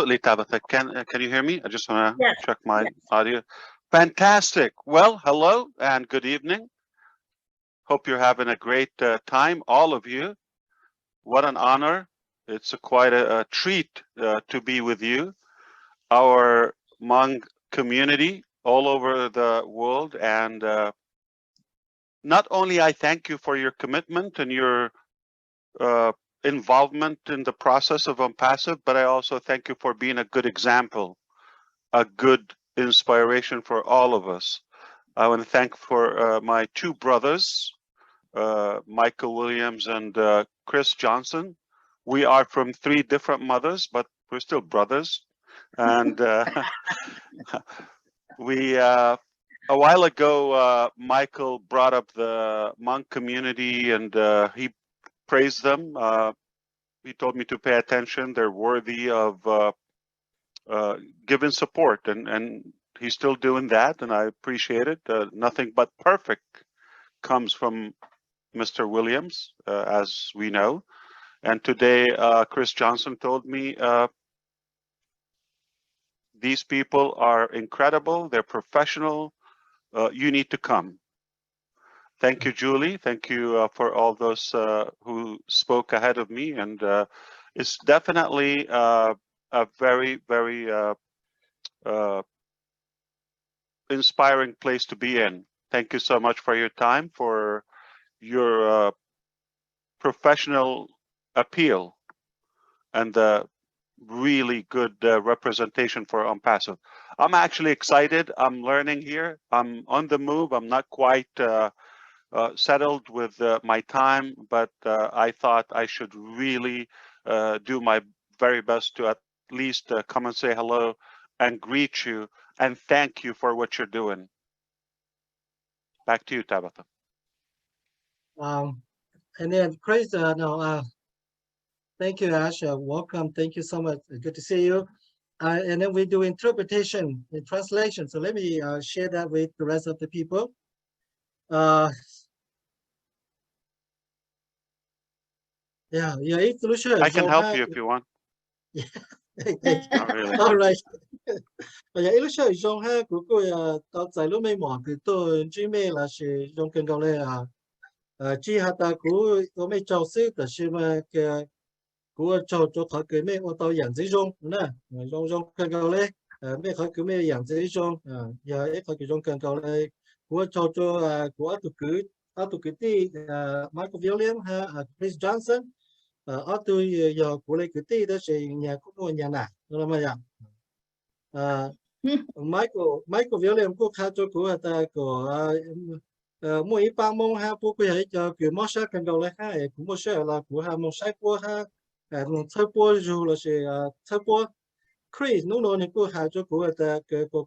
Absolutely, Tabitha. Can you hear me? I just want to Yes. check my audio. Fantastic. Well, hello and good evening. Hope you're having a great time, all of you. What an honor. It's quite a treat to be with you, our Hmong community all over the world. And not only I thank you for your commitment and your involvement in the process of Onpassive, but I also thank you for being a good example, a good inspiration for all of us. I want to thank for my two brothers, Michael Williams and Chris Johnson. We are from three different mothers, but we're still brothers. And we a while ago, Michael brought up the Hmong community, and he praised them. He told me to pay attention. They're worthy of giving support, and he's still doing that, and I appreciate it. Nothing but perfect comes from Mr. Williams, as we know. And today, Chris Johnson told me these people are incredible. They're professional. You need to come. Thank you, Julie. Thank you for all those who spoke ahead of me. And it's definitely a very, very inspiring place to be in. Thank you so much for your time, for your professional appeal, and the really good representation for Onpassive. I'm actually excited. I'm learning here. I'm on the move. I'm not quite settled with my time, but I thought I should really do my very best to at least come and say hello and greet you and thank you for what you're doing. Back to you, Tabitha. And then Chris, thank you, Ash. Welcome. Thank you so much. Good to see you. And then we do interpretation and translation. So let me share that with the rest of the people. Yeah, I can help you if you want. Not really. All right. Bây giờ sure dùng ha của cô tao giải lúc mấy mỏ thì tôi chỉ mê là sẽ dùng cần cầu lệ chỉ hạt ta của mấy cháu sư là sẽ mà cái của cháu cho khỏi cái mấy ô tao养dễ dùng nè dùng cần cầu lệ mấy khỏi cái mấy养dễ dùng giờ ít khỏi cái dùng cần cầu lệ của cháu cho của tụi cứ tí Michael William ha Chris Johnson ở tôi giờ của lấy cứ tí đó sẽ nhà của tôi nhà nào là mà vậy Michael William cũng khá cho của ta của mỗi ba môn ha bố quý ấy cho kiểu món sắc cần đầu lại ha cũng một số là của ha món sắc của ha thơ bố dù là sẽ thơ bố Chris nó nói của ha cho của ta của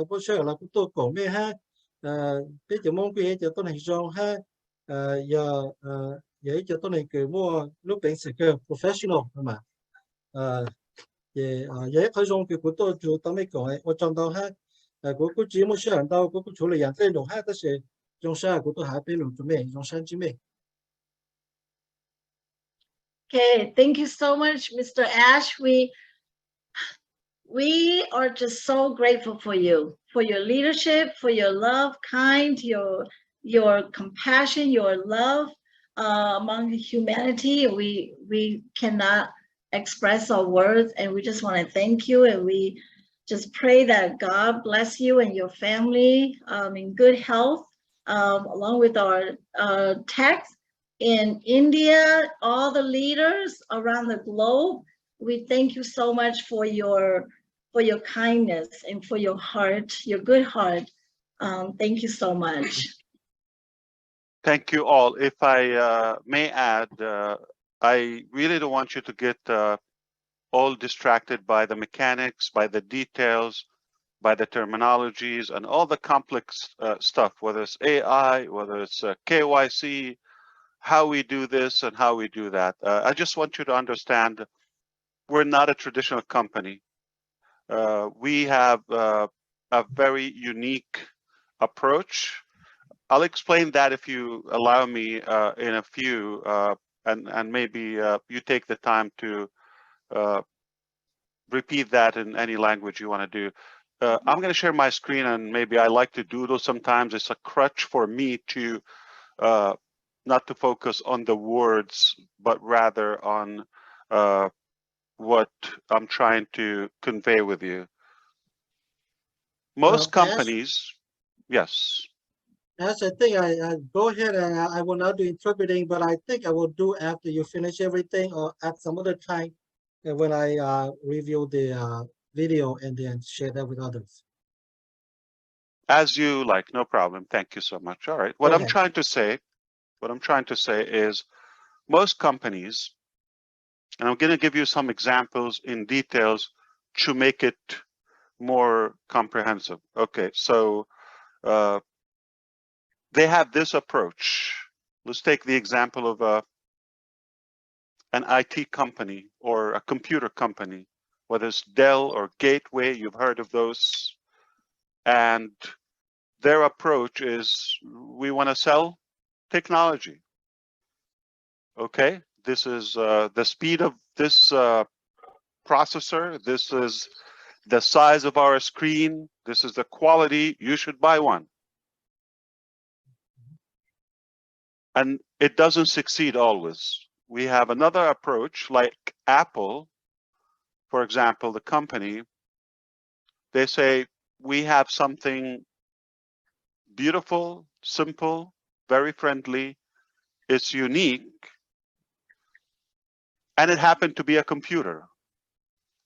bố số là của tôi cổ mê ha bây giờ môn quý ấy cho tôi này rong ha giờ vậy cho tôi này kiểu mua lúc bệnh sự cơ professional mà vậy khởi dùng cái của tôi chủ tao mấy cái ở trong đó ha của chỉ một số hàng đâu của chủ là dạng tên đồ ha đó sẽ trong xã của tôi hạ bên lục cho mình trong sáng chỉ mình. Okay, thank you so much, Mr. Ash. We are just so grateful for you, for your leadership, for your love, kind, your compassion, your love among humanity. We cannot express our words, and we just want to thank you, and we just pray that God bless you and your family in good health, along with our techs in India, all the leaders around the globe. We thank you so much for your kindness and for your heart, your good heart. Thank you so much. Thank you all. If I may add, I really don't want you to get all distracted by the mechanics, by the details, by the terminologies, and all the complex stuff, whether it's AI, whether it's KYC, how we do this and how we do that. I just want you to understand we're not a traditional company. We have a very unique approach. I'll explain that if you allow me in a few, and maybe you take the time to repeat that in any language you want to do. I'm going to share my screen, and maybe I like to doodle sometimes. It's a crutch for me to not to focus on the words, but rather on what I'm trying to convey with you. Most companies, yes. As I think I go ahead and I will not do interpreting, but I think I will do after you finish everything or at some other time when I review the video and then share that with others. As you like, no problem. Thank you so much. All right. What I'm trying to say is most companies, and I'm going to give you some examples in details to make it more comprehensive. Okay, so they have this approach. Let's take the example of an IT company or a computer company, whether it's Dell or Gateway, you've heard of those. And their approach is, we want to sell technology. Okay, this is the speed of this processor. This is the size of our screen. This is the quality. You should buy one. And it doesn't succeed always. We have another approach like Apple, for example, the company. They say, we have something beautiful, simple, very friendly. It's unique. And it happened to be a computer.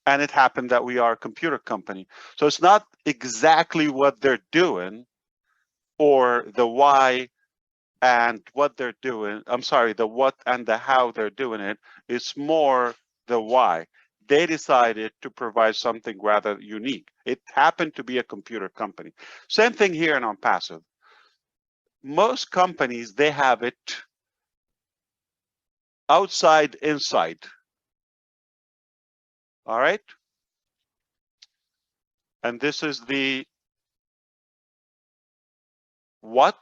And it happened that we are a computer company. So it's not exactly what they're doing or the why and what they're doing. I'm sorry, the what and the how they're doing it. It's more the why. They decided to provide something rather unique. It happened to be a computer company. Same thing here in Onpassive. Most companies, they have it outside, inside. All right. And this is the what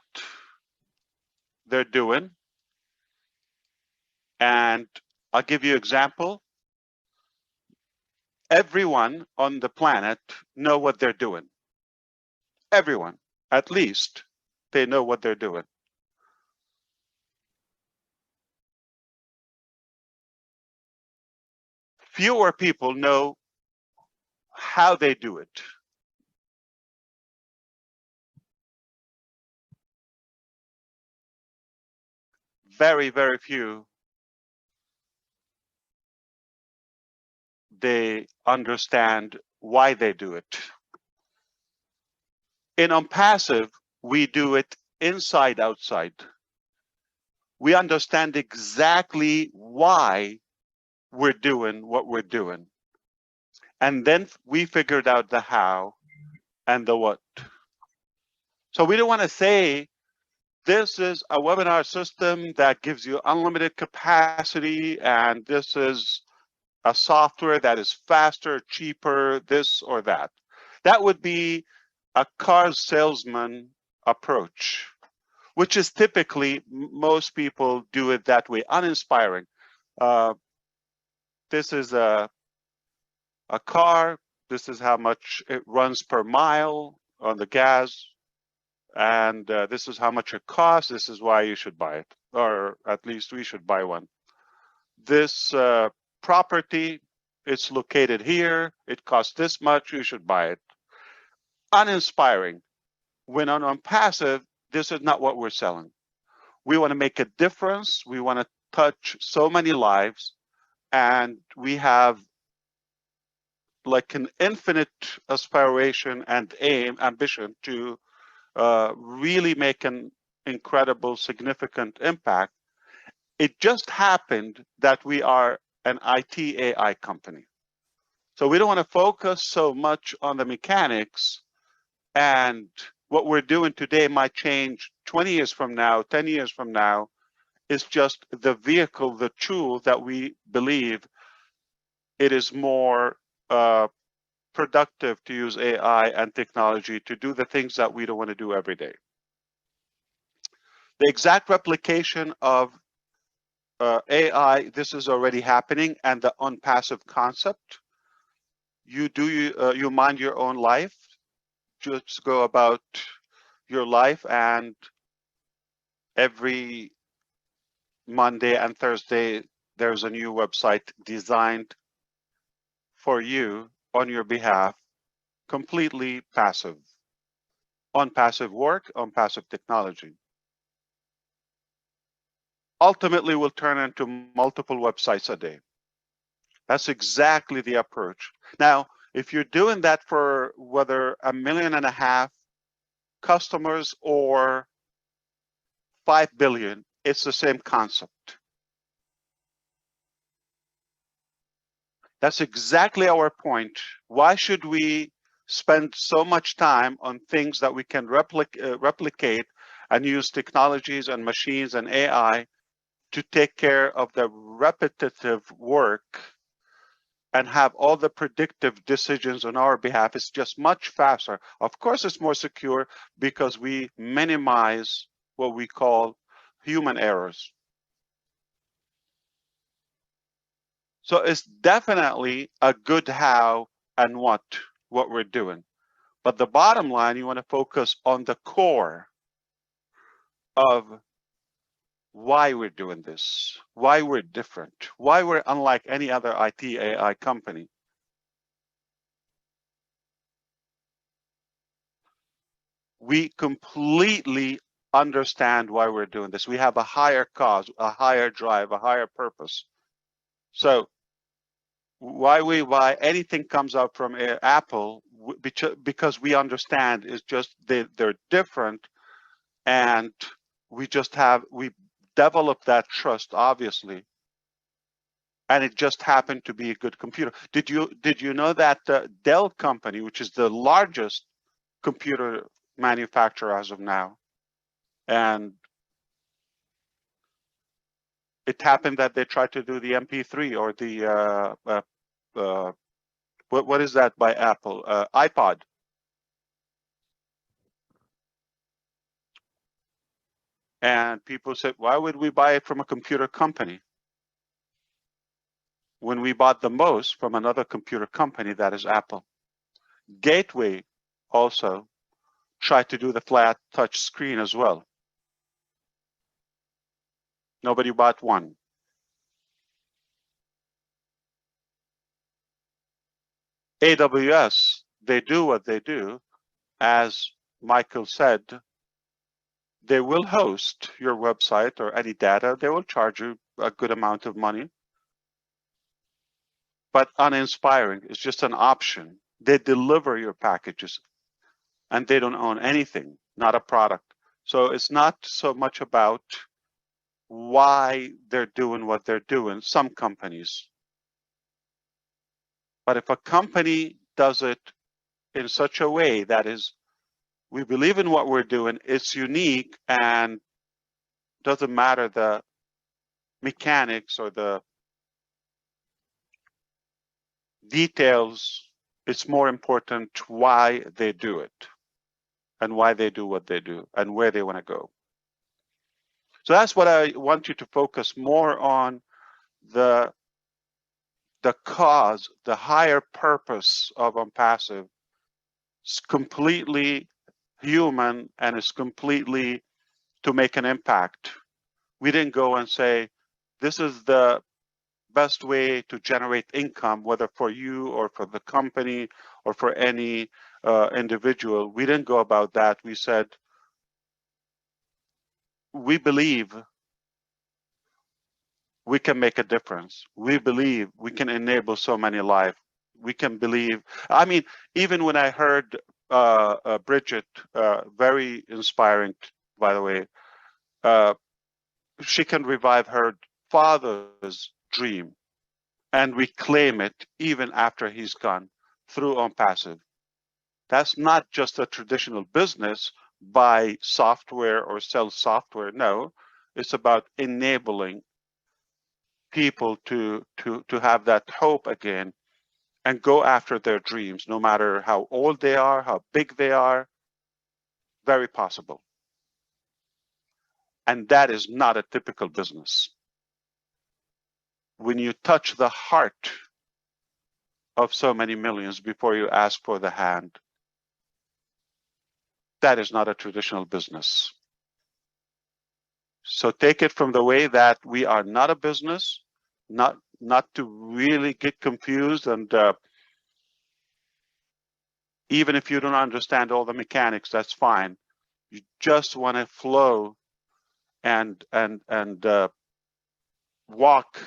they're doing. And I'll give you an example. Everyone on the planet know what they're doing. Everyone, at least they know what they're doing. Fewer people know how they do it. Very, very few. They understand why they do it. In Onpassive, we do it inside, outside. We understand exactly why we're doing what we're doing. And then we figured out the how and the what. So we don't want to say, this is a webinar system that gives you unlimited capacity, and this is a software that is faster, cheaper, this or that. That would be a car salesman approach, which is typically, most people do it that way, uninspiring. This is a car. This is how much it runs per mile on the gas. And this is how much it costs. This is why you should buy it, or at least we should buy one. This property, it's located here. It costs this much. You should buy it. Uninspiring. When on Onpassive, this is not what we're selling. We want to make a difference. We want to touch so many lives, and we have like an infinite aspiration and ambition to really make an incredible, significant impact. It just happened that we are an IT AI company. So we don't want to focus so much on the mechanics, and what we're doing today might change 20 years from now, 10 years from now. It's just the vehicle, the tool that we believe it is more productive to use AI and technology to do the things that we don't want to do every day. The exact replication of AI, this is already happening, and the Onpassive concept. you mind your own life, just go about your life, and every Monday and Thursday there's a new website designed for you on your behalf, completely passive, on passive work, on passive technology. Ultimately will turn into multiple websites a day. That's exactly the approach. Now, if you're doing that for whether 1.5 million customers or 5 billion, it's the same concept. That's exactly our point. Why should we spend so much time on things that we can replicate and use technologies and machines and AI to take care of the repetitive work and have all the predictive decisions on our behalf? It's just much faster. Of course, it's more secure because we minimize what we call human errors. So it's definitely a good how and what we're doing. But the bottom line, you want to focus on the core of why we're doing this, why we're different, why we're unlike any other IT AI company. We completely understand why we're doing this. We have a higher cause, a higher drive, a higher purpose. So why anything comes out from Apple, because we understand is just they're different, and we developed that trust, obviously, and it just happened to be a good computer. Did you know that Dell company, which is the largest computer manufacturer as of now, and it happened that they tried to do the MP3 or the what is that by Apple, iPod. And people said, why would we buy it from a computer company when we bought the most from another computer company, that is Apple? Gateway also tried to do the flat touch screen as well. Nobody bought one. AWS, they do what they do. As Michael said, they will host your website or any data. They will charge you a good amount of money. But uninspiring is just an option. They deliver your packages, and they don't own anything, not a product. So it's not so much about why they're doing what they're doing, some companies. But if a company does it in such a way that is, we believe in what we're doing, it's unique, and doesn't matter the mechanics or the details, it's more important why they do it and why they do what they do and where they want to go. So that's what I want you to focus more on, the cause, the higher purpose of Onpassive. It's completely human, and it's completely to make an impact. We didn't go and say, this is the best way to generate income, whether for you or for the company or for any individual. We didn't go about that. We said, we believe we can make a difference. We believe we can enable so many lives. We can believe, I mean, even when I heard Bridget, very inspiring, by the way, she can revive her father's dream and reclaim it even after he's gone through Onpassive. That's not just a traditional business, buy software or sell software. No, it's about enabling people to have that hope again and go after their dreams, no matter how old they are, how big they are. Very possible. And that is not a typical business. When you touch the heart of so many millions before you ask for the hand. That is not a traditional business. So take it from the way that we are not a business, not to really get confused, and even if you don't understand all the mechanics, that's fine. You just want to flow and walk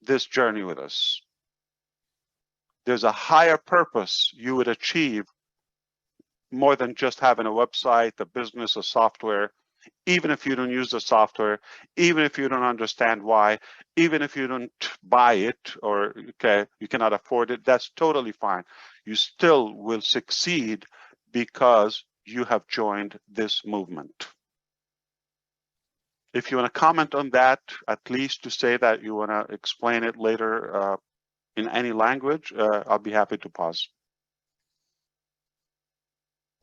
this journey with us. There's a higher purpose you would achieve more than just having a website, a business, a software. Even if you don't use the software, even if you don't understand why, even if you don't buy it, or okay, you cannot afford it, that's totally fine. You still will succeed because you have joined this movement. If you want to comment on that, at least to say that you want to explain it later in any language, I'll be happy to pause.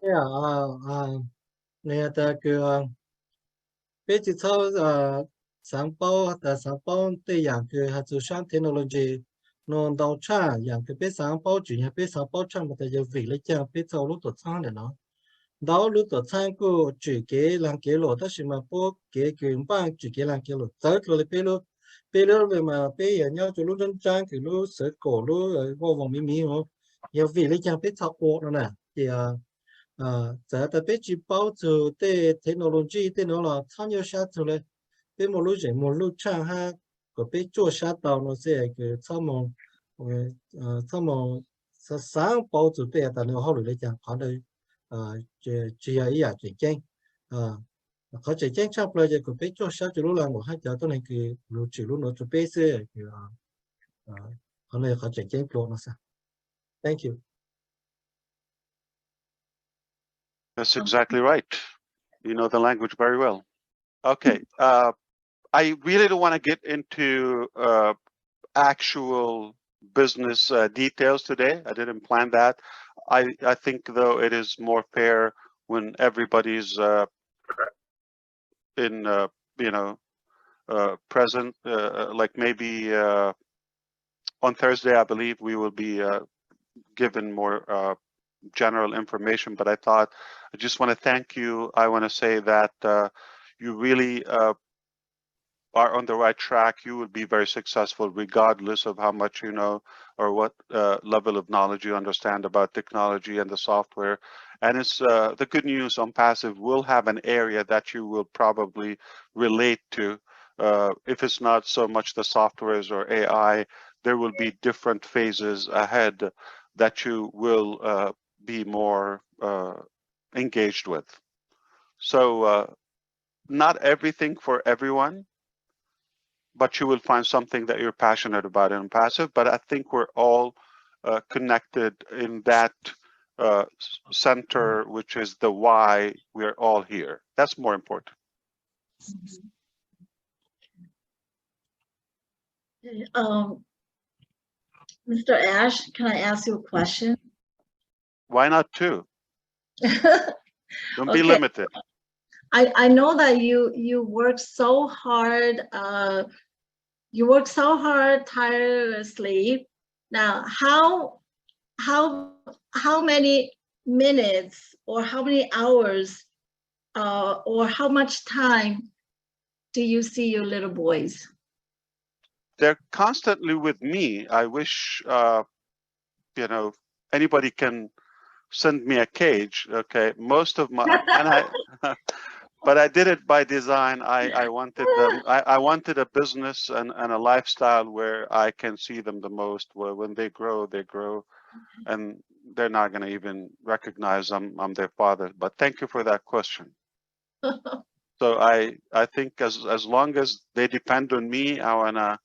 Yeah, nè ta cứ bây giờ sáng bao ta sáng bao để dạng cứ hạt sản technology nó đào cha dạng cứ bây sáng bao chuyện hay bây sáng bao chẳng mà ta giờ vì lấy chẳng bây giờ lúc tổ sang để nó đào lúc tổ sang cứ chỉ cái làm cái lỗ ta chỉ mà bao cái bang chỉ cái làm cái lỗ tới rồi bây giờ về mà bây giờ nhau cho lúc dân trang thì lúc sửa cổ lúc vô vòng mí mà giờ vì lấy chẳng bây giờ ô nó nè thì giờ ta biết chỉ bảo từ cái technology cái nó là tham gia sát từเลยเป็นmột lúc chẳng ha có biết做sát到nó sẽ cái tham mong sáng bảo từ cái ta nó học được chẳng có được chỉ ấy chuyện có chuyện chắc là có biết做sát từ lúc là một hai giờ tôi này cái lúc chỉ lúc nó chuẩn bị sẽ cái có này có chuyện nó sao. Thank you. That's exactly right. You know the language very well. Okay. I really don't want to get into actual business details today. I didn't plan that. I think, though, it is more fair when everybody's in, present. Like maybe on Thursday, I believe we will be given more general information. But I thought, I just want to thank you. I want to say that you really are on the right track. You will be very successful regardless of how much you know or what level of knowledge you understand about technology and the software. And it's the good news, Onpassive will have an area that you will probably relate to. If it's not so much the softwares or AI, there will be different phases ahead that you will be more engaged with. So not everything for everyone, but you will find something that you're passionate about in Onpassive. But I think we're all connected in that center, which is the why we're all here. That's more important. Mr. Ash, can I ask you a question? Why not two? Don't be Okay. limited. I know that you work so hard. You work so hard tirelessly. Now, how many minutes or how many hours or how much time do you see your little boys? They're constantly with me. I wish anybody can send me a cage. Okay, most of my but I did it by design. I wanted them. I wanted a business and a lifestyle where I can see them the most. Where when they grow, and they're not going to even recognize I'm their father. But thank you for that question. So I think as long as they depend on me, I wanna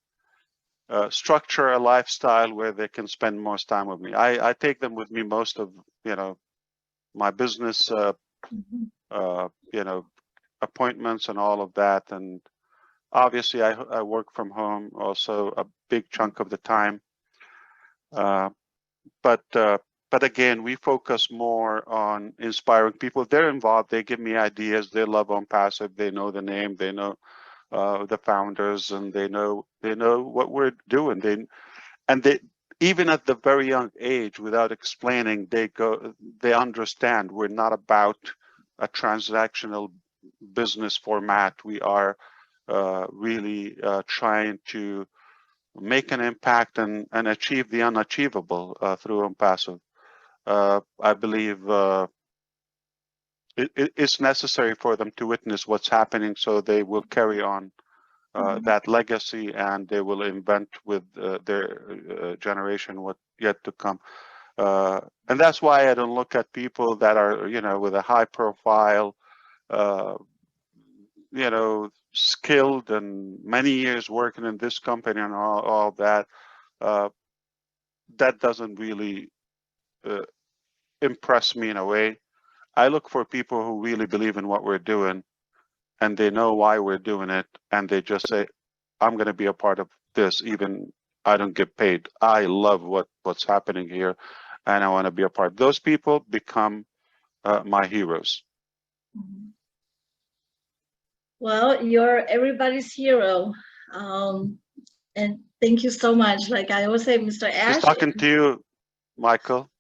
structure a lifestyle where they can spend most time with me. I take them with me most of my business appointments and all of that, and obviously I work from home also a big chunk of the time. But again, we focus more on inspiring people. They're involved. They give me ideas. They love Onpassive. They know the name. They know the founders, and they know what we're doing. even at the very young age, without explaining, they understand we're not about a transactional business format. We are really trying to make an impact and achieve the unachievable through Onpassive. I believe it's necessary for them to witness what's happening, so they will carry on that legacy, and they will invent with their generation what yet to come. And that's why I don't look at people that are, with a high profile, skilled and many years working in this company and all that. That doesn't really impress me in a way. I look for people who really believe in what we're doing, and they know why we're doing it, and they just say, I'm going to be a part of this, even I don't get paid. I love what's happening here, and I want to be a part. Those people become my heroes. Well, you're everybody's hero. And thank you so much. Like I always say, Mr. Ash. Just talking to you, Michael.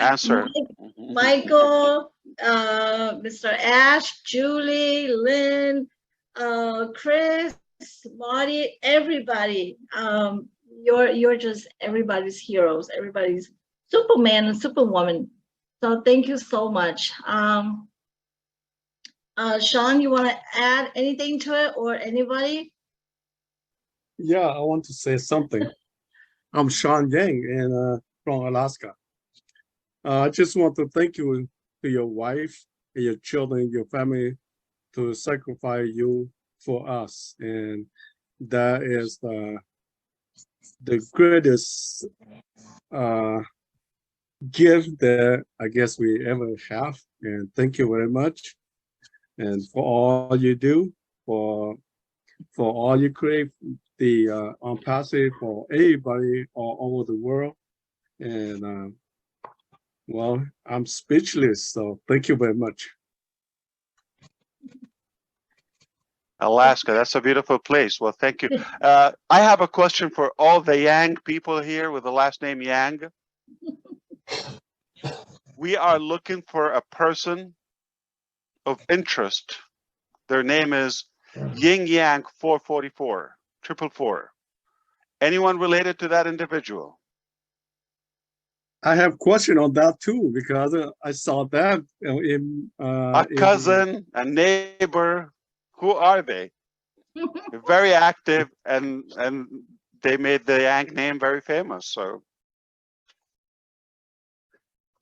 Answer. Michael, Mr. Ash, Julie, Lynn, Chris, Marty, everybody. You're just everybody's heroes, everybody's Superman and Superwoman. So thank you so much. Sean, you want to add anything to it, or anybody? Yeah, I want to say something. I'm Sean Yang and from Alaska. I just want to thank you to your wife and your children, your family, to sacrifice you for us, and that is the greatest gift that I guess we ever have. And thank you very much, and for all you do, for all you create, the Onpassive for everybody all over the world. And well, I'm speechless, so thank you very much. Alaska, that's a beautiful place. Well, thank you. I have a question for all the Yang people here with the last name Yang. We are looking for a person of interest. Their name is Yin Yang 444, 444. Anyone related to that individual? I have a question on that too, because I saw that in a cousin, a neighbor. Who are they? They're very active, and they made the Yang name very famous. So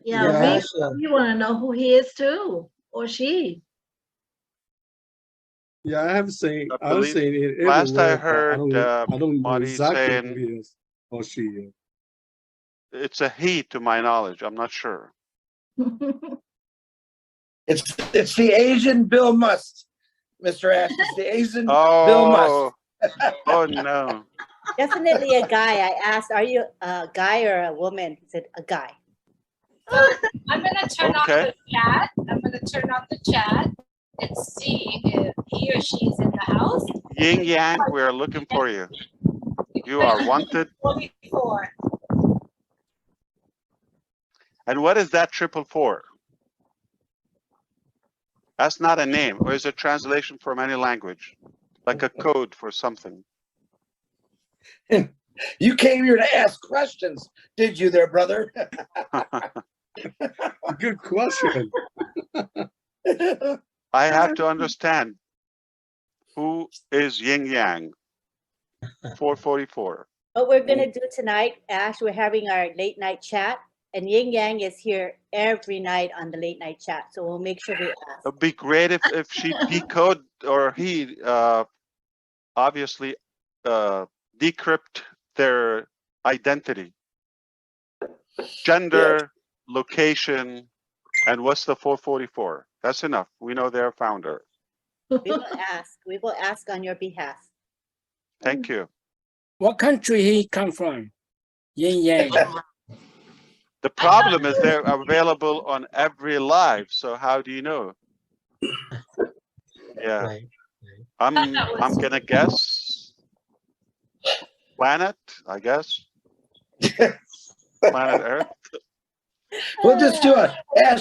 yeah, we want to know who he is too, or she. Yeah, I have seen. I've seen it everywhere. Last I heard, I don't know exactly saying, who he is or she is. It's a he, to my knowledge. I'm not sure. It's the Asian Bill Must, Mr. Ash. It's the Asian Bill Must. Oh no. Definitely a guy. I asked, are you a guy or a woman? He said, a guy. I'm going to turn off the chat. I'm going to turn off the chat and see if he or she is in the house. Yin Yang, we are looking for you. You are wanted. 44. And what is that 444? That's not a name, or is it translation from any language? Like a code for something? You came here to ask questions, did you there, brother? Good question. I have to understand, who is Yin Yang 444? What we're going to do tonight, Ash, we're having our late night chat, and Yin Yang is here every night on the late night chat. So we'll make sure we ask. It'd be great if she decode, or he obviously decrypt their identity, gender, location, and what's the 444. That's enough. We know their founder. We will ask. We will ask on your behalf. Thank you. What country he come from? Yin Yang. The problem is they're available on every live. So how do you know? Yeah, I'm gonna guess planet, I guess. Planet Earth. We'll just do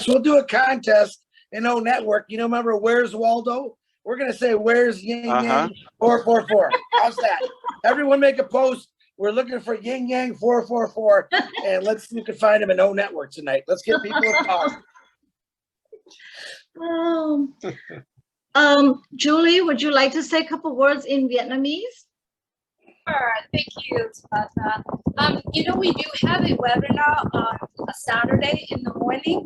we'll do a contest in O Network. You know, remember Where's Waldo? We're gonna say Where's Yin Yang 444. How's that? Everyone make a post. We're looking for Yin Yang 444, and let's see if we can find him in O Network tonight. Let's get people involved. Julie, would you like to say a couple words in Vietnamese? Sure, thank you, Tabata. You know, we do have a webinar on a Saturday in the morning.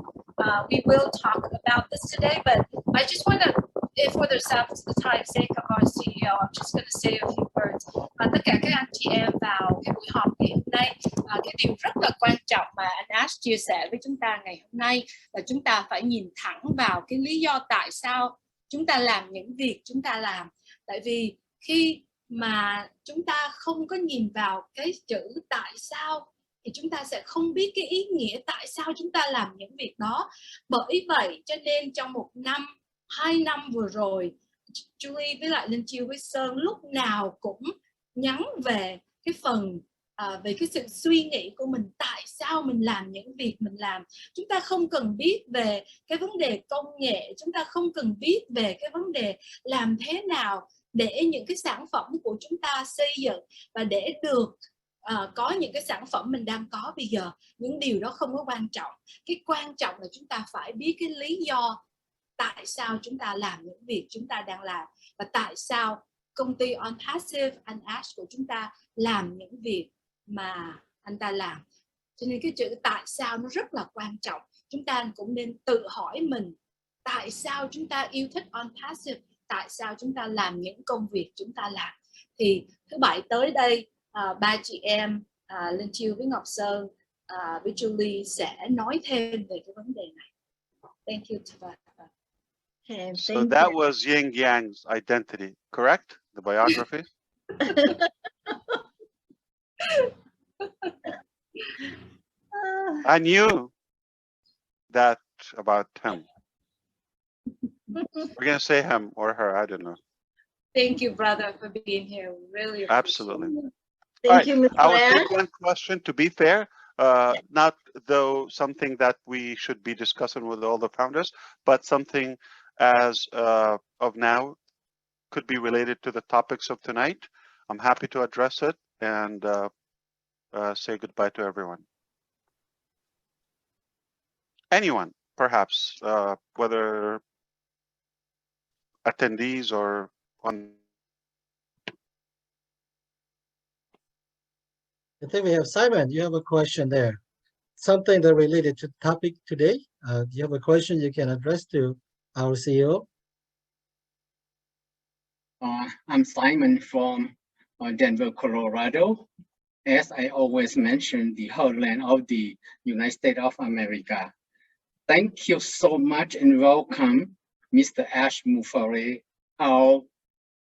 We will talk about this today, but I just want to, for the time's sake of our CEO, I'm just going to say a few words. Tất cả các anh chị em vào cái buổi họp ngày hôm nay, cái điều rất là quan trọng mà anh Ash chia sẻ với chúng ta ngày hôm nay là chúng ta phải nhìn thẳng vào cái lý do tại sao chúng ta làm những việc chúng ta làm. Tại vì khi mà chúng ta không có nhìn vào cái chữ tại sao thì chúng ta sẽ không biết cái ý nghĩa tại sao chúng ta làm những việc đó. Bởi vậy cho nên trong 1 năm, 2 năm vừa rồi, Julie với lại Linh Chiêu với Sơn lúc nào cũng nhắn về cái phần về cái sự suy nghĩ của mình, tại sao mình làm những việc mình làm. Chúng ta không cần biết về cái vấn đề công nghệ, chúng ta không cần biết về cái vấn đề làm thế nào để những cái sản phẩm của chúng ta xây dựng và để được có những cái sản phẩm mình đang có bây giờ. Những điều đó không có quan trọng. Cái quan trọng là chúng ta phải biết cái lý do tại sao chúng ta làm những việc chúng ta đang làm và tại sao công ty Onpassive, anh Ash của chúng ta làm những việc mà anh ta làm. Cho nên cái chữ tại sao nó rất là quan trọng. Chúng ta cũng nên tự hỏi mình tại sao chúng ta yêu thích Onpassive, tại sao chúng ta làm những công việc chúng ta làm. Thì thứ Bảy tới đây, ba chị em Linh Chiêu với Ngọc Sơn với Julie sẽ nói thêm về cái vấn đề này. Thank you, Tabata. Okay, So thank that you. was Yin Yang's identity, correct? The biography? I knew that about him. We're going to say him or her, I don't know. Thank you, brother, for being here. Really appreciate Absolutely. it. Thank you, Mr. I will Blair. take one question, to be fair, not though something that we should be discussing with all the founders, but something as of now could be related to the topics of tonight. I'm happy to address it and say goodbye to everyone. Anyone, perhaps, whether attendees or on. I think we have Simon. You have a question there. Something that related to the topic today. Do you have a question you can address to our CEO? I'm Simon from Denver, Colorado. As I always mention, the heartland of the United States of America. Thank you so much and welcome, Mr. Ash Mufareh, our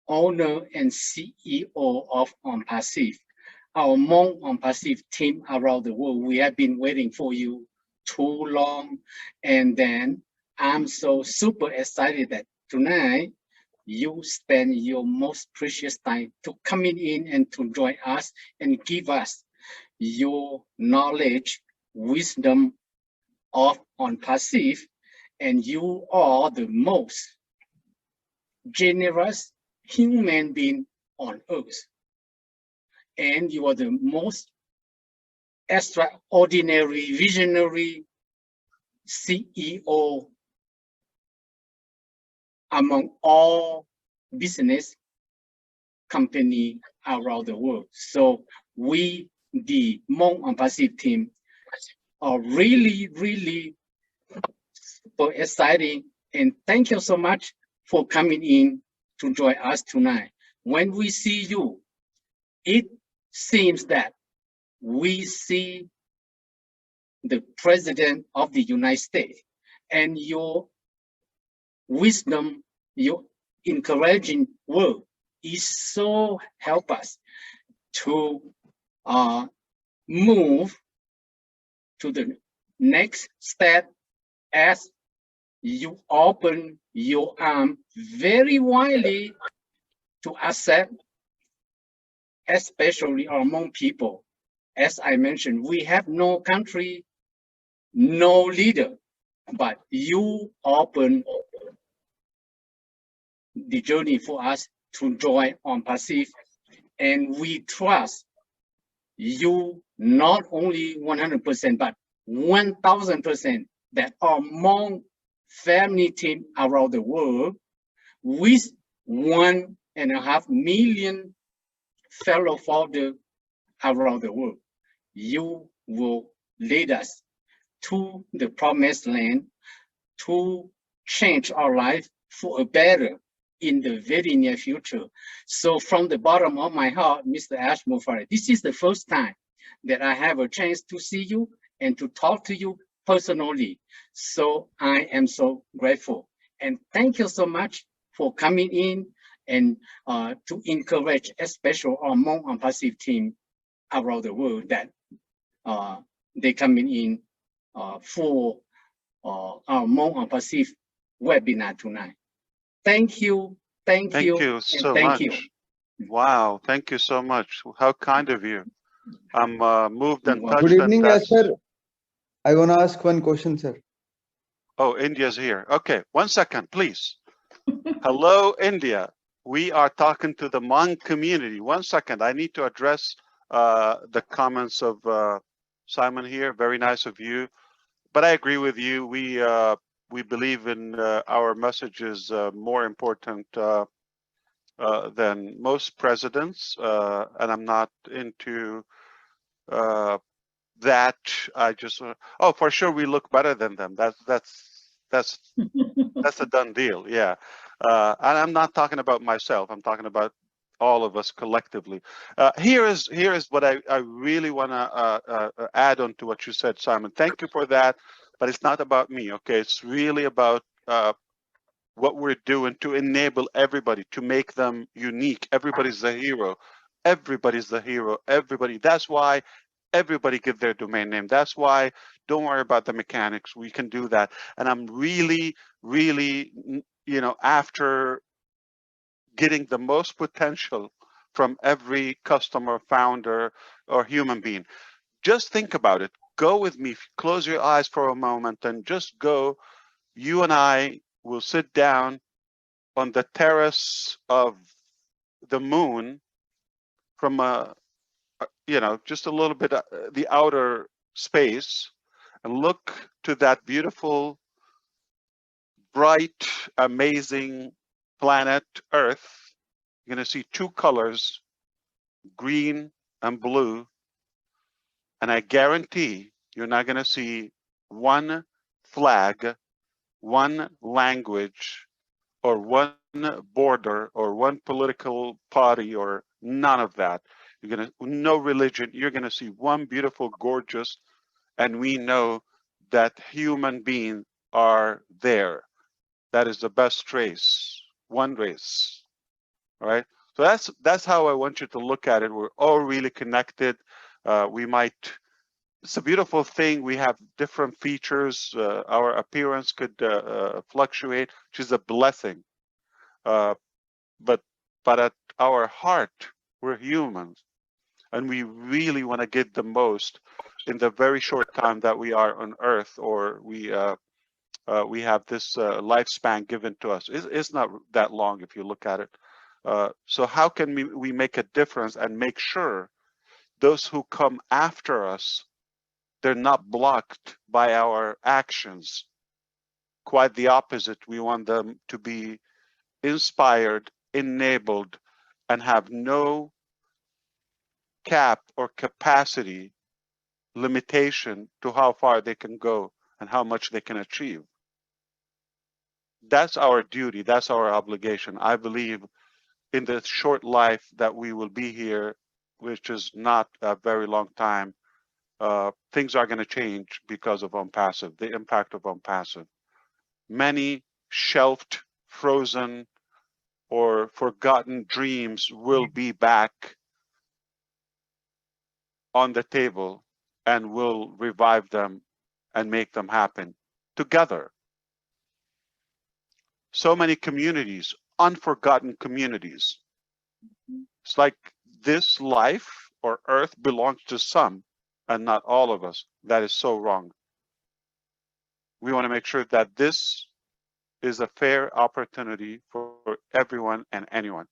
owner and CEO of Onpassive. Our Hmong Onpassive team around the world, we have been waiting for you too long. And then I'm so super excited that tonight you spend your most precious time to coming in and to join us and give us your knowledge, wisdom of Onpassive. And you are the most generous human being on earth. And you are the most extraordinary, visionary CEO among all business companies around the world. So we, the Hmong Onpassive team, are really, really super exciting. And thank you so much for coming in to join us tonight. When we see you, it seems that we see the President of the United States, and your wisdom, your encouraging word is so help us to move to the next step as you open your arm very widely to accept especially our Hmong people. As I mentioned, we have no country, no leader, but you open the journey for us to join Onpassive, and we trust you not only 100%, but 1000% that our Hmong family team around the world with 1.5 million fellow founders around the world, you will lead us to the promised land to change our life for a better in the very near future. So from the bottom of my heart, Mr. Ash Mufareh, this is the first time that I have a chance to see you and to talk to you personally. So I am so grateful. And thank you so much for coming in and to encourage, especially our Hmong Onpassive team around the world that they coming in for our Hmong Onpassive webinar tonight. Thank you, thank you so thank much. you. Wow, thank you so much. How kind of you. I'm moved and touched. Good evening, and sir. I want to ask one question, sir. Oh, India's here. Okay, 1 second, please. Hello, India. We are talking to the Hmong community. 1 second, I need to address the comments of Simon here. Very nice of you. But I agree with you. We believe in our message is more important than most presidents, and I'm not into that. I just oh, for sure we look better than them. That's a done deal. Yeah, and I'm not talking about myself. I'm talking about all of us collectively. Here is what I really want to add on to what you said, Simon. Thank you for that. But it's not about me, okay? It's really about what we're doing to enable everybody, to make them unique. Everybody's the hero. Everybody's the hero. Everybody. That's why everybody give their domain name. That's why don't worry about the mechanics. We can do that. And I'm really, really, you know, after getting the most potential from every customer, founder, or human being. Just think about it. Go with me. Close your eyes for a moment and just go. You and I will sit down on the terrace of the moon from you know, just a little bit the outer space, and look to that beautiful, bright, amazing planet Earth. You're going to see two colors, green and blue. And I guarantee you're not going to see one flag, one language, or one border, or one political party, or none of that. You're going to, no religion. You're going to see one beautiful, gorgeous, and we know that human beings are there. That is the best race, one race, all right? So that's how I want you to look at it. We're all really connected. We might, it's a beautiful thing. We have different features. Our appearance could fluctuate, which is a blessing. But at our heart, we're humans. And we really want to get the most in the very short time that we are on Earth, or we have this lifespan given to us. It's not that long if you look at it. So how can we make a difference and make sure those who come after us, they're not blocked by our actions? Quite the opposite. We want them to be inspired, enabled, and have no cap or capacity limitation to how far they can go and how much they can achieve. That's our duty. That's our obligation. I believe in the short life that we will be here, which is not a very long time, things are going to change because of Onpassive, the impact of Onpassive. Many shelved, frozen, or forgotten dreams will be back on the table, and we'll revive them and make them happen together. So many communities, unforgotten communities. It's like this life or earth belongs to some and not all of us. That is so wrong. We want to make sure that this is a fair opportunity for everyone and anyone.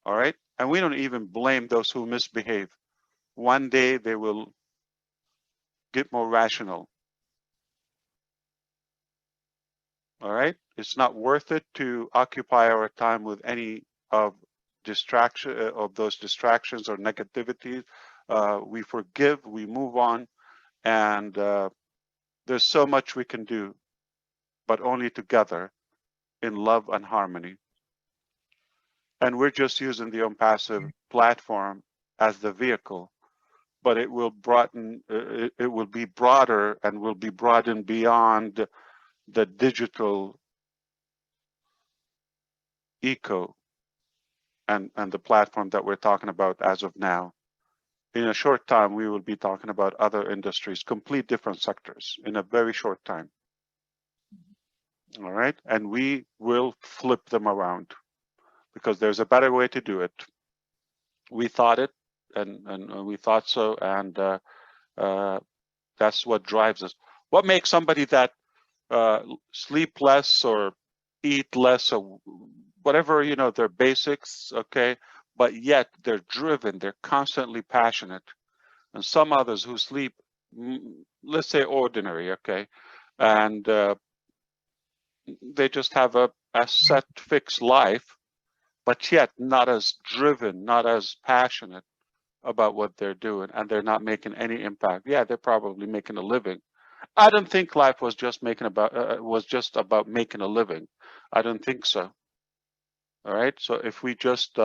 All right? And we don't even blame those who misbehave. One day they will get more rational. All right? It's not worth it to occupy our time with any of those distractions or negativity. We forgive, we move on, and there's so much we can do, but only together in love and harmony. And we're just using the Onpassive platform as the vehicle, but it will broaden, it will be broader and will be broadened beyond the digital eco and the platform that we're talking about as of now. In a short time, we will be talking about other industries, complete different sectors in a very short time. All right, and we will flip them around because there's a better way to do it. We thought it, and we thought so, and that's what drives us. What makes somebody that sleep less or eat less or whatever, you know, their basics, okay, but yet they're driven, they're constantly passionate. And some others who sleep, let's say ordinary, okay, and they just have a set fixed life, but yet not as driven, not as passionate about what they're doing, and they're not making any impact. Yeah, they're probably making a living. I don't think life was just about making a living. I don't think so. All right. So if we just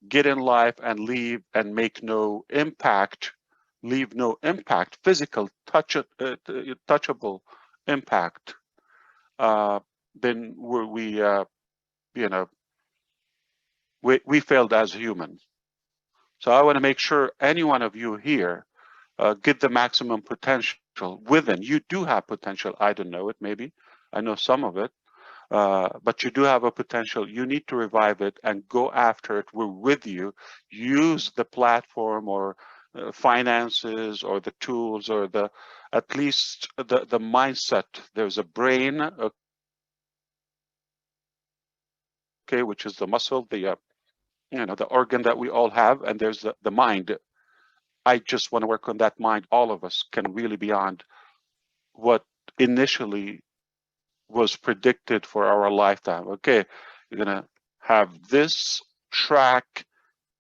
get in life and leave and make no impact, leave no impact, physical, touchable impact, then we failed as humans. So I want to make sure any one of you here get the maximum potential within. You do have potential. I don't know it, maybe. I know some of it. But you do have a potential. You need to revive it and go after it. We're with you. Use the platform or finances or the tools or at least the mindset. There's a brain, okay, which is the muscle, the organ that we all have, and there's the mind. I just want to work on that mind. All of us can really beyond what initially was predicted for our lifetime. Okay, you're gonna have this track,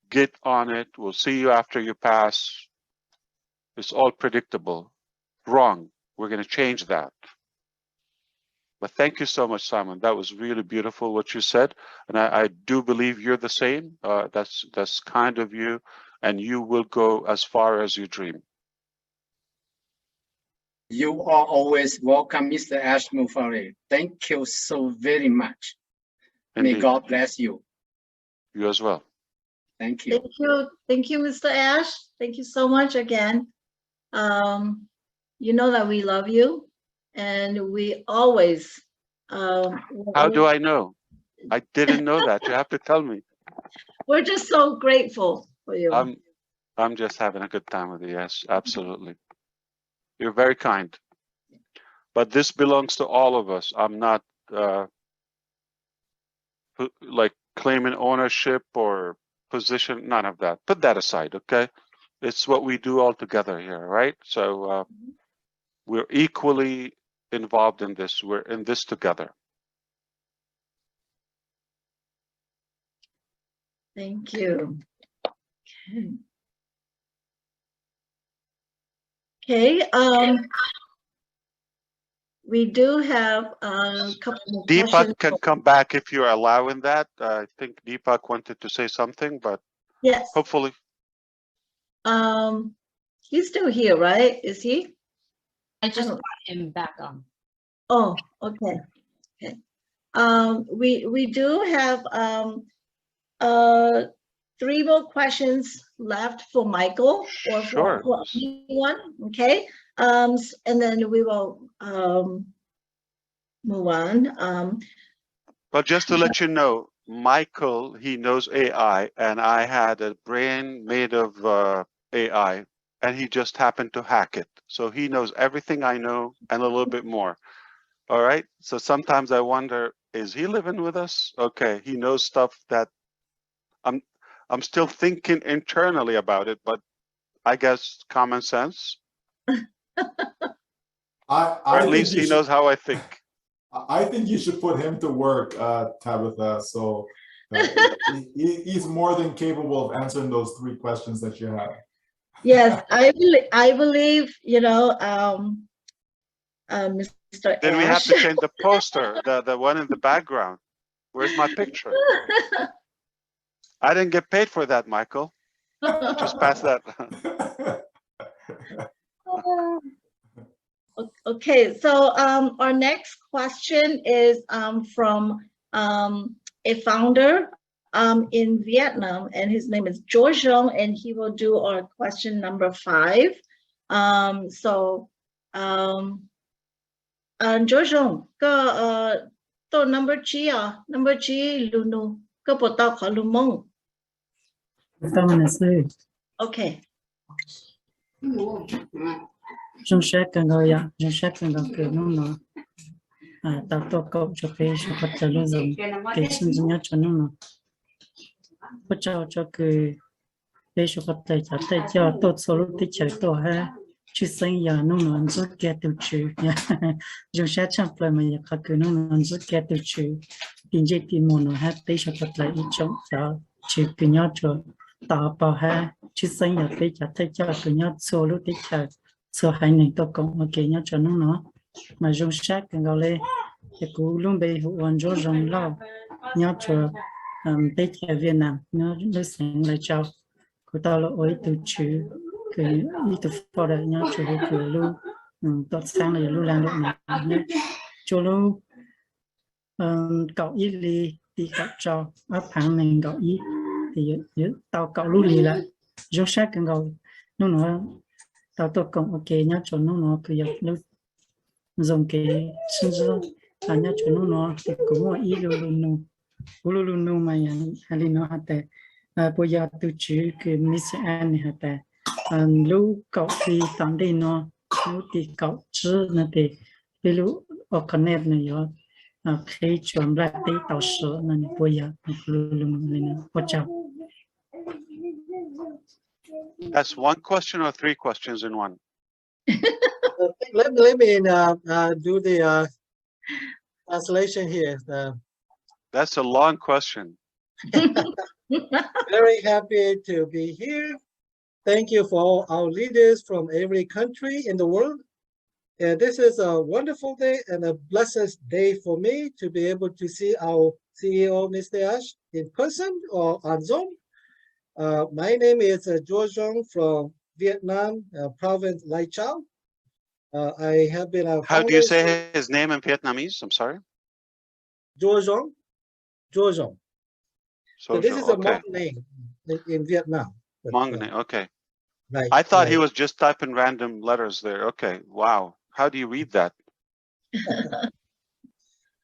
get on it, we'll see you after you pass. It's all predictable. Wrong. We're gonna change that. But thank you so much, Simon. That was really beautiful what you said, and I do believe you're the same. That's kind of you, and you will go as far as you dream. You are always welcome, Mr. Ash Mufareh. Thank you so very much. Indeed. May God bless you. You as well. Thank you. Thank you. Thank you, Mr. Ash. Thank you so much again. You know that we love you, and we always. How do I know? I didn't know that. You have to tell me. We're just so grateful for you. I'm just having a good time with you. Yes, absolutely. You're very kind. But this belongs to all of us. I'm not like claiming ownership or position, none of that. Put that aside, okay? It's what we do all together here, right? So we're equally involved in this. We're in this together. Thank you. Okay. We do have a couple of Deepak questions. can come back if you're allowing that. I think Deepak wanted to say something, but yes, hopefully. He's still here, right? Is he? I just brought him back on. Oh, okay. Okay. We do have 3 more questions left for Michael or Sure. for anyone. Okay. And then we will move on. But just to let you know, Michael, he knows AI, and I had a brain made of AI, and he just happened to hack it. So he knows everything I know and a little bit more. All right. So sometimes I wonder, is he living with us? Okay, he knows stuff that I'm still thinking internally about it, but I guess common sense. I Or at think least you he should, knows how I think. I think you should put him to work, Tabitha. So he's more than capable of answering those 3 questions that you have. Yes, I believe, you know, Mr. Then we have to Ash. change the poster, the one in the background. Where's my picture? I didn't get paid for that, Michael. Just pass that. Okay, so our next question is from a founder in Vietnam, and his name is George Long, and he will do our question number 5. George Long, to number 9 Lunu, có bộ tao khó lưu mông. Okay. Trong sách cần gọi ya, trong sách cần gọi kiểu nó tạo tổ cộng cho cái số vật chất luôn dùng cái sinh dụng nhất cho nó hỗ trợ cho cái số vật chất cho tay cho tốt số lúc tích chạy tổ ha chứ sinh ya nó rất kẹt từ chữ trong sách chẳng phải mà ya các cái nó rất kẹt từ chữ tin dễ tin môn nó ha tay số vật chất ít trong cho chữ cái nhau cho tạo bảo ha chứ sinh ya tay cho tay cho cái nhau số lúc tích chạy số hai này tôi cũng ok nhau cho nó mà dùng sách cần gọi là cái cú luôn bị hoàn cho dùng lâu nhau cho tới tại Việt Nam nó sáng lại chào của tao là ối từ chữ cái ý từ phò đại nhau cho cái luôn tốt sáng là luôn làm được nhé cho luôn cậu ý li thì cậu cho áp hàng mình cậu ý thì tao cậu luôn li lại dùng sách cần gọi nó tao tôi cũng ok nhá cho nó cứ dập nó dùng cái sinh dưỡng nhá cho nó thì cũng có ý luôn mà hay nó hạt bây giờ tôi chỉ cái Miss Anne hạt lúc cậu thì tạm đây nó lúc thì cậu chứ nó thì lúc ở connect này rồi khi chuẩn bị tới tàu sữa nên bây giờ luôn này nó chào. That's one question or 3 questions in one? Let me do the translation here. That's a long question. Very happy to be here. Thank you for all our leaders from every country in the world. This is a wonderful day and a blessed day for me to be able to see our CEO, Mr. Ash, in person or on Zoom. My name is George Zhong from Vietnam, province Lai Chau. I have been a How do you say his name in Vietnamese? I'm sorry. George Zhong. George Zhong. So this is a okay. Hmong name in Vietnam. Hmong name, okay. Right. I thought he was just typing random letters there. Okay, wow. How do you read that?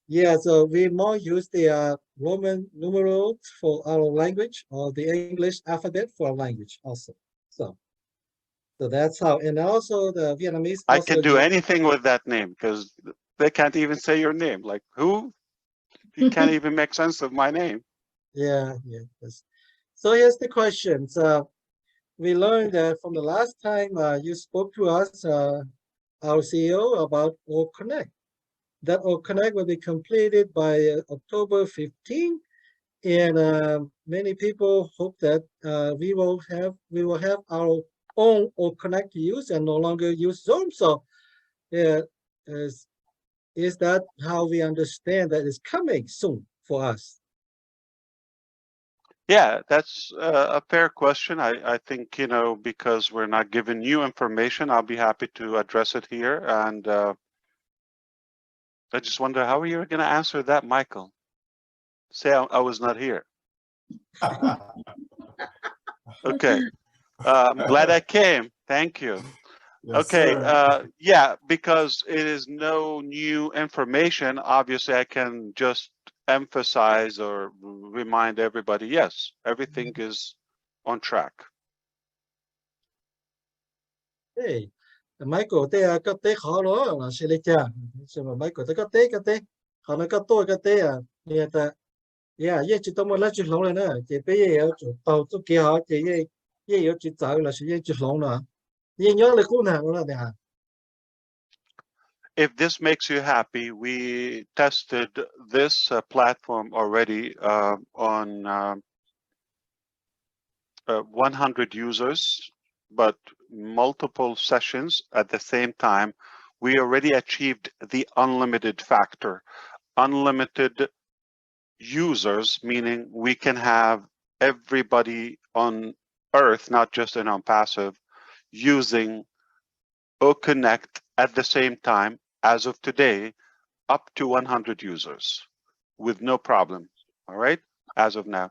Yeah, so we more use the Roman numerals for our language, or the English alphabet for our language also. So that's how, and also the Vietnamese. I can do anything with that name because they can't even say your name. Like who? You can't even make sense of my name. Yeah. So here's the questions. We learned that from the last time you spoke to us, our CEO, about O-Connect. That O-Connect will be completed by October 15, and many people hope that we will have our own O-Connect to use and no longer use Zoom. So, is that how we understand that it's coming soon for us? Yeah, that's a fair question. I think, you know, because we're not giving new information, I'll be happy to address it here. And I just wonder how you're going to answer that, Michael. Say I was not here. Okay. I'm glad I came. Thank you. Yes, okay. sir. Yeah, because it is no new information. Obviously, I can just emphasize or remind everybody, yes, everything is on track. Hey, Michael, they are got the hollow, and she let ya. So, Michael, they got the how I got to get there. Yeah, that, yeah, yet you don't let you long enough. They pay you to get out, ye, you to tell us, ye just long. Ye, you're the cool now. If this makes you happy, we tested this platform already on 100 users, but multiple sessions at the same time. We already achieved the unlimited factor. Unlimited users, meaning we can have everybody on Earth, not just in Onpassive, using O-Connect at the same time, as of today, up to 100 users with no problem, all right, as of now.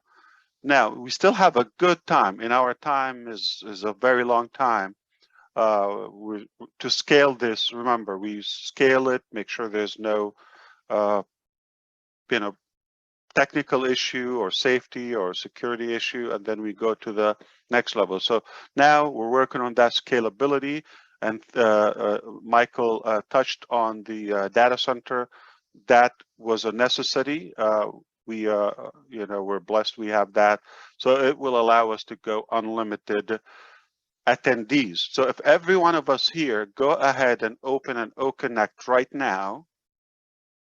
Now, we still have a good time, and our time is a very long time. To scale this, remember, we scale it, make sure there's no, technical issue or safety or security issue, and then we go to the next level. So now we're working on that scalability, and Michael touched on the data center. That was a necessity. We're blessed we have that. So it will allow us to go unlimited attendees. So if every one of us here go ahead and open an O-Connect right now,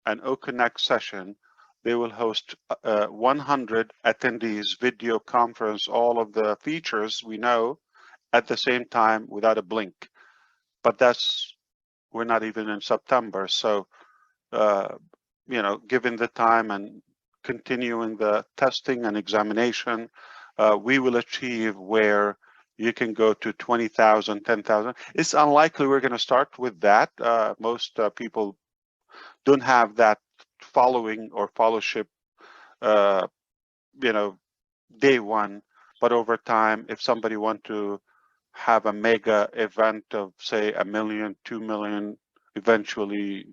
an O-Connect session, they will host 100 attendees, video conference, all of the features we know at the same time without a blink. But we're not even in September. So, given the time and continuing the testing and examination, we will achieve where you can go to 20,000, 10,000. It's unlikely we're going to start with that. Most people don't have that following or fellowship, day one. But over time, if somebody want to have a mega event of, say, 1 million, 2 million, eventually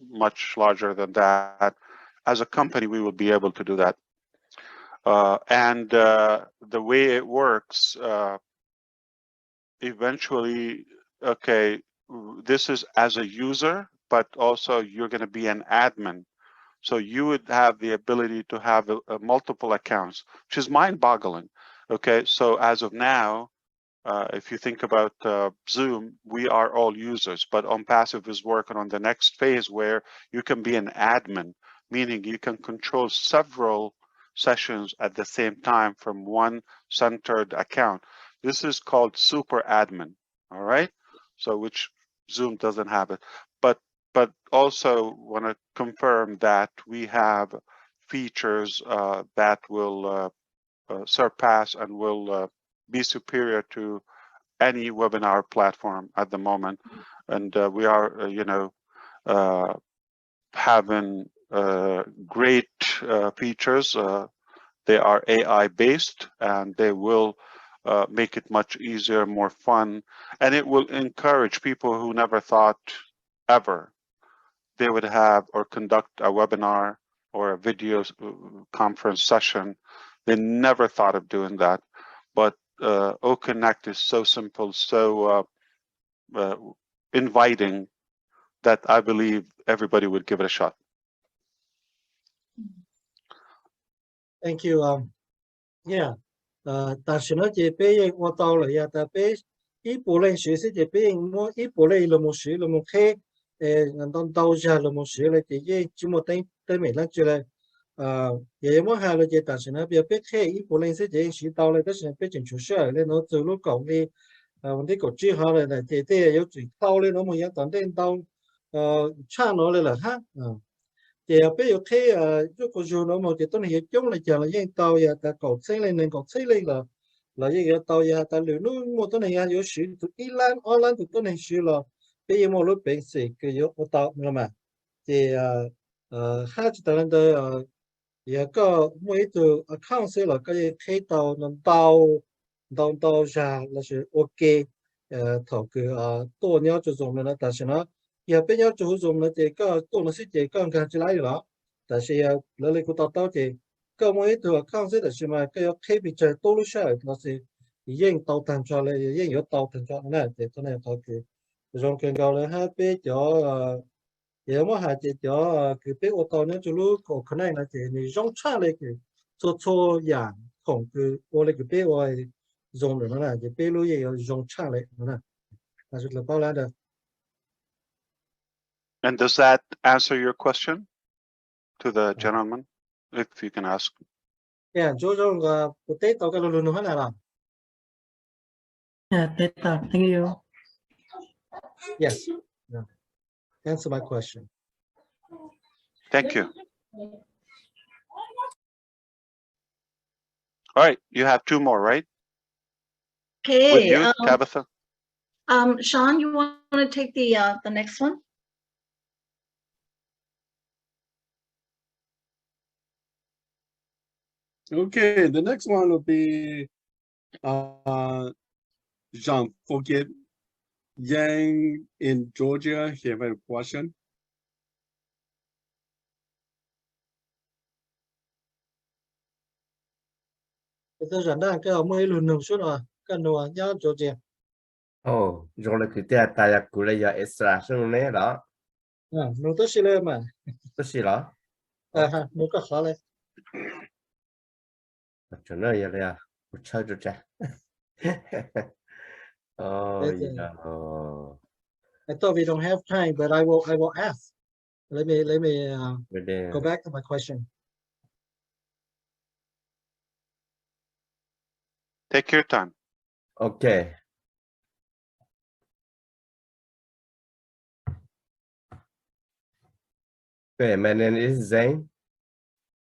much larger than that, as a company, we will be able to do that. And the way it works, eventually, okay, this is as a user, but also you're going to be an admin. So you would have the ability to have multiple accounts, which is mind-boggling. Okay, so as of now, if you think about Zoom, we are all users, but Onpassive is working on the next phase where you can be an admin, meaning you can control several sessions at the same time from one centered account. This is called super admin, all right? So which Zoom doesn't have it. But also want to confirm that we have features that will surpass and will be superior to any webinar platform at the moment. And we are, having great features. They are AI based, and they will make it much easier, more fun, and it will encourage people who never thought ever they would have or conduct a webinar or a video conference session. They never thought of doing that. But O-Connect is so simple, so inviting, that I believe everybody would give it a shot. Thank you. Yeah. 但是呢，这边我到了呀，这边一部分学习这边我一部分了么学了么开，当到下了么学了，这些怎么等没了就来，也么还了这，但是呢，别开一部分是这学到了，但是别进出学了，那走路讲的，我这个最好了呢，这有最高的那么样，当等到差了了哈，thì bây giờ khi cho cô chú nó một cái tuần hiện chung là chờ là những tàu ya ta cầu xây lên nên cầu xây lên là những tàu ya ta lưu nó một tuần này có sử từ Iran Ireland từ tuần này sử là bây giờ một lúc bên sĩ cái có tàu nữa mà thì hai chỉ tàu đó ya có mỗi từ account sẽ là cái khi tàu nó tàu ra là sự ok thầu cáiตัวnhau cho dùng là ta sẽ nó giờ bây giờ chủ dùng là chỉ cóตัวnó sẽ chỉ có cái chỉ lại đó 但是那里个到的，个我一头看是的是嘛，个要开比较多了些，那是已到单出来，已有到单出那的，可能到的，从更高了还比较也么还是叫个比我到那就路个可能那是你用出来个做样ของ个我那个比我用的那就比路也要用出来那，那是了包来的。And does that answer your question to the gentleman, if you can ask? Yeah, chỗ trong cái tết tao cái luôn luôn hết này là. Yeah, thank you. Yes. Yeah. Answer my question. Thank you. All right, you have 2 more, right? With Okay. you, Tabitha? Sean, you want to take the next one? Okay, the next one will be Jean Forget Yang in Georgia. He have a question. Tôi dẫn ra cái mới luôn luôn xuống rồi, cái nó nhớ chỗ gì? Oh, rồi là cái tia tài của lấy giờ extra xuống này đó. Nó tốt xí lên mà. Tốt xí đó. Ha, nó có khó lên. Chỗ này giờ là một chơi cho cha. Oh, yeah. I thought we don't have time, but I will ask. Let me go back to my question. Take your time. Okay. Okay, my name is Zane.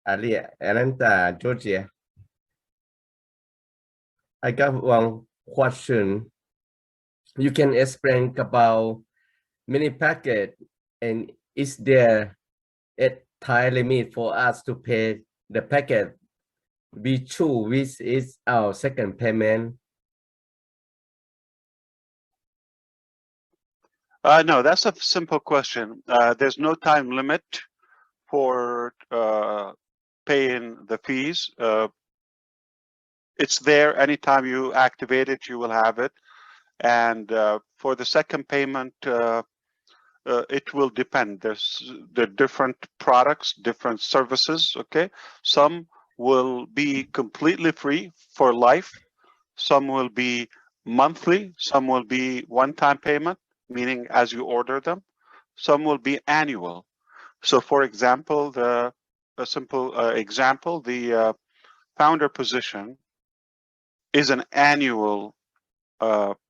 Ali, Atlanta, Georgia. I got one question. You can explain about mini packet, and is there a time limit for us to pay the packet? We choose which is our second payment. No, that's a simple question. There's no time limit for paying the fees. It's there anytime you activate it, you will have it. And for the second payment, it will depend. There's the different products, different services. Okay, some will be completely free for life. Some will be monthly. Some will be one-time payment, meaning as you order them. Some will be annual. So, for example, a simple example, the founder position is an annual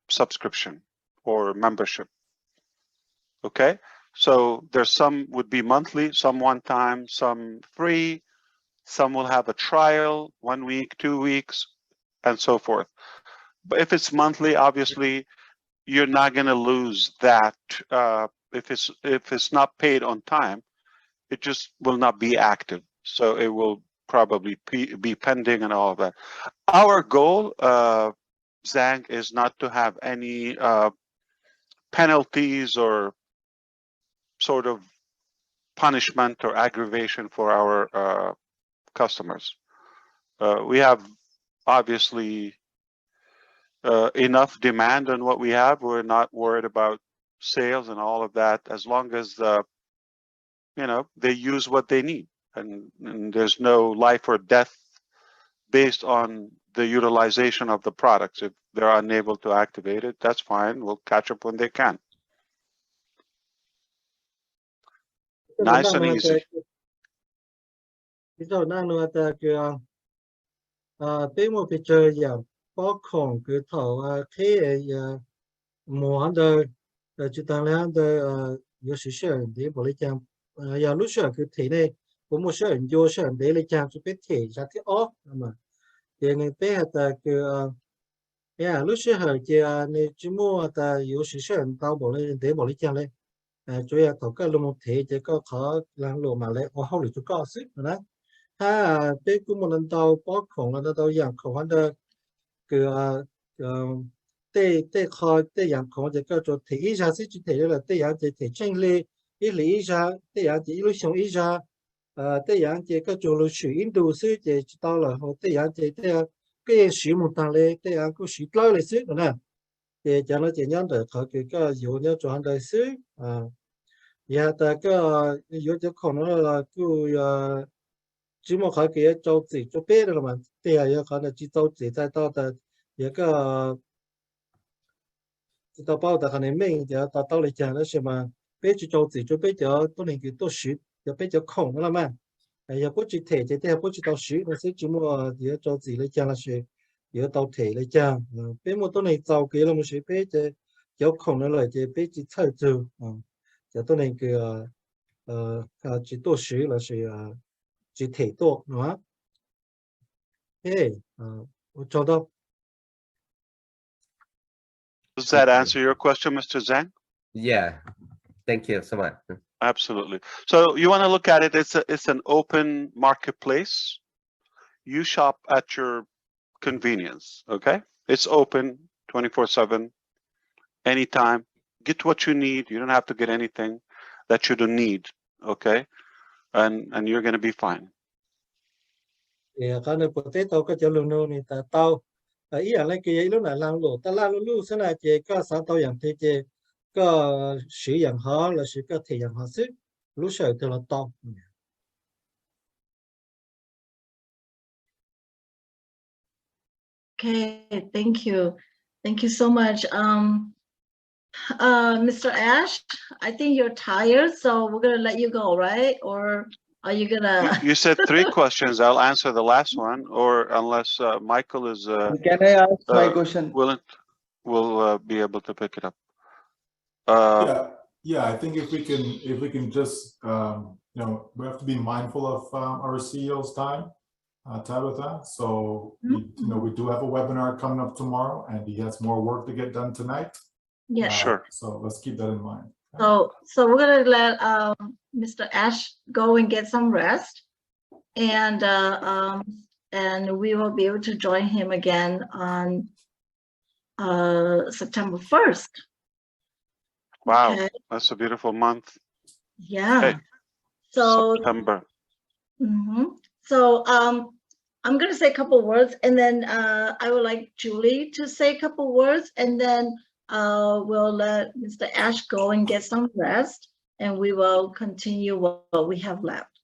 subscription or membership. Okay, so there's some would be monthly, some one time, some free, some will have a trial, 1 week, 2 weeks, and so forth. But if it's monthly, obviously you're not going to lose that. If it's not paid on time, it just will not be active. So it will probably be pending and all of that. Our goal, Zhang, is not to have any penalties or sort of punishment or aggravation for our customers. We have obviously enough demand on what we have. We're not worried about sales and all of that, as long as they use what they need, and there's no life or death based on the utilization of the products. If they're unable to activate it, that's fine. We'll catch up when they can. Nice and easy. Ví dụ năng là cái bên một cái chơi dạng bao khổng cái thầu khi mua được chỉ tăng lên được有些人的不理解要录下个体内我们是很有些人的理解就被体下的哦那么别人背后的个录下和个你节目的有些人到不理的不理解嘞主要头个录体这个เขา让录มาเลย哦后里就告诉นะ他被กู们到包孔了到养口完的个对靠对养口这个做体一下是去体了对养这体正嘞一里一下对养这一路上一下 thế dạng chỉ có chỗ là sử Indo xứ chỉ tao là họ thế dạng chỉ thế cái sử một thằng này thế dạng có sử lâu là xứ nữa nè thì cho nó chỉ nhớ được họ cái dụ nhớ cho anh đời xứ giờ ta cái dụ cho con nó là cứ chỉ một cái châu chỉ cho bé rồi mà thì giờ họ là chỉ châu chỉ tại tao ta giờ cái tao bảo ta cái này mình giờ tao lại chẳng nó xem mà bé chỉ châu chỉ cho bé giờ tôi nên cái tôi sử giờ bé giờ không nữa mà giờ bố chỉ thể thì bố chỉ tao sử nó sẽ chỉ một giờ châu chỉ lại chẳng là sử giờ tao thể lại chẳng bé một tôi này giàu cái là một sử bé giờ không nữa là giờ bé chỉ thay từ giờ tôi nên cái chỉ tôi sử là sử chỉ thể tôi nữa hey cho đó. Does that answer your question, Mr. Zhang? Yeah, thank you so much. Absolutely. So you want to look at it, it's an open marketplace. You shop at your convenience, okay? It's open 24/7, anytime. Get what you need. You don't have to get anything that you don't need, okay? And you're going to be fine. Yeah, cái này potato cái chỗ luôn này tao ý là cái gì lúc nào làm lộ ta làm lúc sau này chỉ có sao tao làm thì chỉ có sử dụng họ là sử có thể dùng họ sức lúc sau thì là tao. Okay, thank you so much. Mr. Ash, I think you're tired, so we're gonna let you go, right? Or are you gonna? You said 3 questions. I'll answer the last one, or unless Michael is. Can I ask my question? We'll be able to pick it up. Yeah. I think if we can just you know, we have to be mindful of our CEO's time, Tabitha. So you know, we do have a webinar coming up tomorrow, and he has more work to get done tonight. Yeah, sure. So let's keep that in mind. So we're gonna let Mr. Ash go and get some rest, and we will be able to join him again on September 1st. Wow, okay. That's a beautiful month. Yeah. Hey, so September. So I'm gonna say a couple words, and then I would like Julie to say a couple words, and then we'll let Mr. Ash go and get some rest, and we will continue what we have left.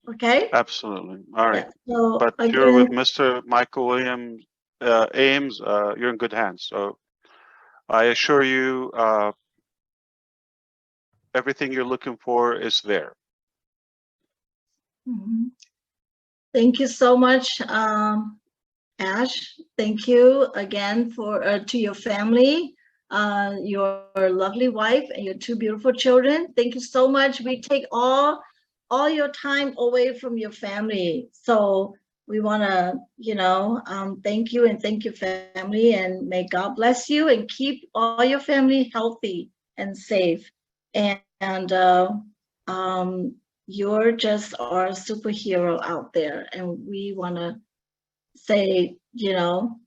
Okay? Absolutely. All right. Yeah, so but again, you're with Mr. Michael Williams Ames. You're in good hands. So I assure you, everything you're looking for is there. Thank you so much, Ash. Thank you again for to your family, your lovely wife, and your 2 beautiful children. Thank you so much. We take all your time away from your family, so we want to, you know, thank you, and thank your family, and may God bless you and keep all your family healthy and safe. And you're just our superhero out there, and we want to say, you know,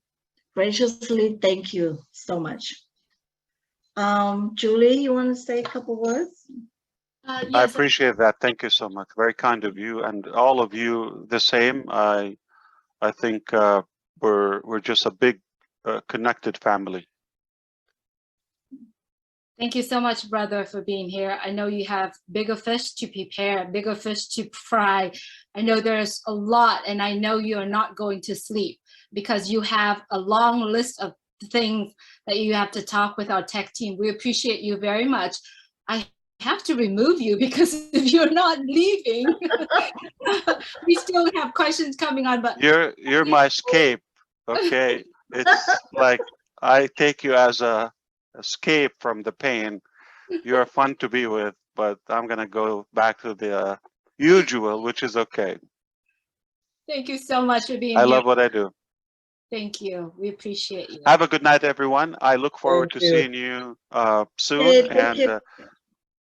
graciously thank you so much. Julie, you want to say a couple words? I appreciate that. Thank you so much. Very kind of you, and all of you the same. I think we're just a big connected family. Thank you so much, brother, for being here. I know you have bigger fish to prepare, bigger fish to fry. I know there's a lot, and I know you're not going to sleep because you have a long list of things that you have to talk with our tech team. We appreciate you very much. I have to remove you because if you're not leaving, we still have questions coming on. But you're my escape. Okay, it's like I take you as a escape from the pain. You're fun to be with, but I'm gonna go back to the usual, which is okay. Thank you so much for being here. I here. love what I do. Thank you. We appreciate you. Have a good night, everyone. I look forward to seeing you soon, and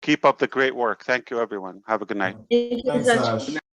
keep up the great work. Thank you, everyone. Have a good night. Thanks, Ash.